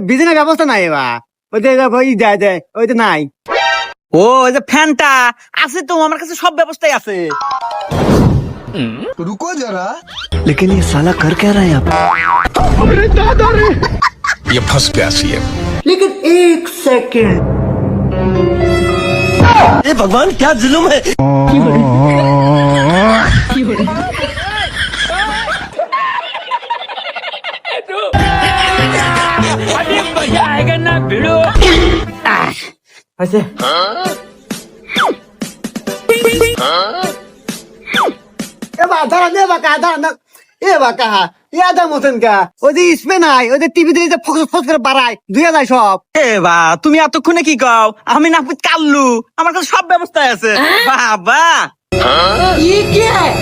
Business ব্যবস্থা নাই এবার ওই যে ওই দেয় ওই তো নাই। ও ওই যে ফ্যানটা আছে তো আমার কাছে, সব ব্যবস্থাই আছে। रुको जरा। लेकिन ये साला कर क्या रहा है यहाँ पे? ये फंस गया सीएम। लेकिन एक सेकंड, ये भगवान क्या जुल्म है? হয়েছে এবার ধরা দে বাকা ধরা এ বাকা ইয়াদা মতন কা ওই যে স্পে নাই ওই যে টিভিতে যে ফোকাস ফোকাস করে বাড়ায় 2000 সব। এ বা তুমি এতক্ষণে কি কও? আমি না কাল্লু, আমার কাছে সব ব্যবস্থায় আছে। বাবা ये क्या है?